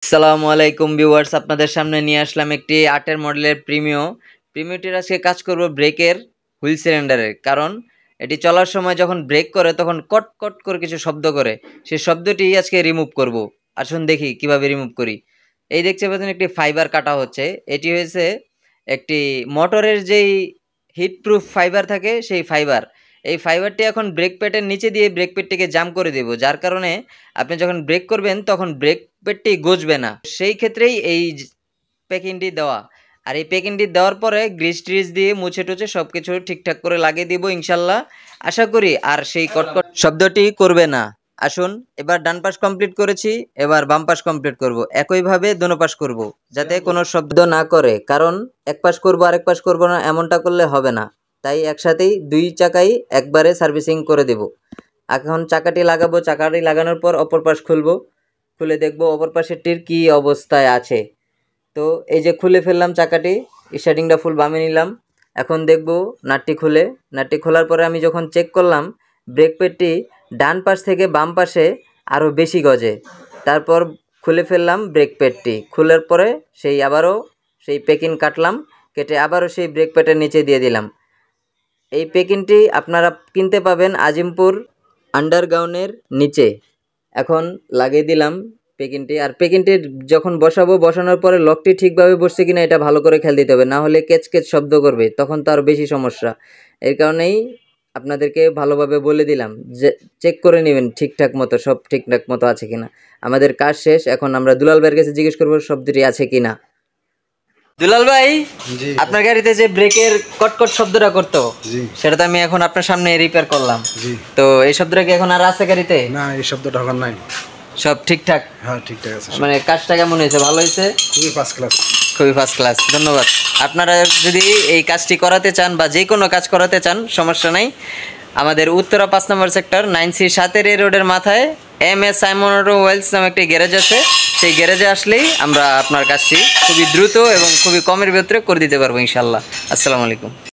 আসসালামু আলাইকুম ভিউয়ার্স, আপনাদের সামনে নিয়ে আসলাম একটি 8 মডেলের প্রিমিওটির আজকে কাজ করব ব্রেকের হুইল সিলিন্ডারের। কারণ এটি চলার সময় যখন ব্রেক করে তখন কট কট করে কিছু শব্দ করে, সেই শব্দটি আজকে রিমুভ করব। আসুন দেখি কিভাবে রিমুভ করি। এই দেখতে পাচ্ছেন একটি ফাইবার কাটা হচ্ছে। এটি হয়েছে একটি মোটরের যেই হিট প্রুফ ফাইবার থাকে সেই ফাইবার। এই ফাইবারটি এখন ব্রেক প্যাডের নিচে দিয়ে ব্রেক প্যাডটিকে জাম করে দেব, যার কারণে আপনি যখন ব্রেক করবেন তখন ব্রেক প্যাডটি গজবে না। সেই ক্ষেত্রেই এই প্যাকিংটি দেওয়া। আর এই প্যাকিংটি দেওয়ার পরে গ্রিস ট্রিস দিয়ে মুছে টুছে সব কিছু ঠিকঠাক করে লাগিয়ে দিব ইনশাল্লাহ। আশা করি আর সেই কটকট শব্দটি করবে না। আসুন, এবার ডান পাশ কমপ্লিট করেছি, এবার বাম পাশ কমপ্লিট করব। একইভাবে দোনো পাশ করব, যাতে কোনো শব্দ না করে। কারণ এক পাশ করব আরেক পাশ করব না, এমনটা করলে হবে না। তাই একসাথেই দুই চাকাই একবারে সার্ভিসিং করে দেব। এখন চাকাটি লাগাবো, চাকাটি লাগানোর পর অপর পাশ খুলবো, খুলে দেখব অপর পাশেরটির কী অবস্থায় আছে। তো এই যে খুলে ফেললাম চাকাটি, স্টার্টিংটা ফুল বামে নিলাম। এখন দেখব নাটটি খুলে, নাটটি খোলার পরে আমি যখন চেক করলাম ব্রেক প্যাডটি ডান পাশ থেকে বাম পাশে আরও বেশি গজে। তারপর খুলে ফেললাম ব্রেক প্যাডটি, খোলার পরে আবারও সেই প্যাকিং কাটলাম, কেটে আবারও সেই ব্রেক প্যাডের নিচে দিয়ে দিলাম। এই প্যাকিংটি আপনারা কিনতে পাবেন আজিমপুর আন্ডারগ্রাউন্ডের নিচে। এখন লাগিয়ে দিলাম প্যাকিংটি। আর প্যাকিংটি যখন বসাবো, বসানোর পরে লকটি ঠিকভাবে বসছে কিনা এটা ভালো করে খেয়াল দিতে হবে, না হলে কেচ কেচ শব্দ করবে, তখন তো আরও বেশি সমস্যা। এর কারণেই আপনাদেরকে ভালোভাবে বলে দিলাম যে চেক করে নেবেন ঠিকঠাক মতো, সব ঠিকঠাক মতো আছে কিনা। আমাদের কাজ শেষ, এখন আমরা দুলাল ভাইয়ের কাছে জিজ্ঞেস করবো শব্দটি আছে কিনা। দুলাল ভাই, আপনার গাড়িতে যে ব্রেকের কটকট শব্দটা করতো, সেটা তো আমি এখন আপনার সামনে রিপেয়ার করলাম। তো এই শব্দটা কি এখন আর আছে গাড়িতে? না, এই শব্দটা এখন নাই। সব ঠিকঠাক? হ্যাঁ, ঠিকঠাক আছে। মানে কাজটা কেমন হয়েছে? ভালো হয়েছে? খুবই ফার্স্ট ক্লাস। খুবই ফার্স্ট ক্লাস, ধন্যবাদ। আপনারা যদি এই কাজটি করাতে চান বা যে কোনো কাজ করাতে চান, সমস্যা নাই। আমাদের উত্তরা 5 নম্বর সেক্টর 9C 7 রোডের মাথায় MS সাইমন অটোমোবাইলস নামে একটি গ্যারেজ আছে। সেই গ্যারেজে আসলেই আমরা আপনার কাজটি খুবই দ্রুত এবং খুবই কমের ভিতরে করে দিতে পারবো ইনশাল্লাহ। আসসালামু আলাইকুম।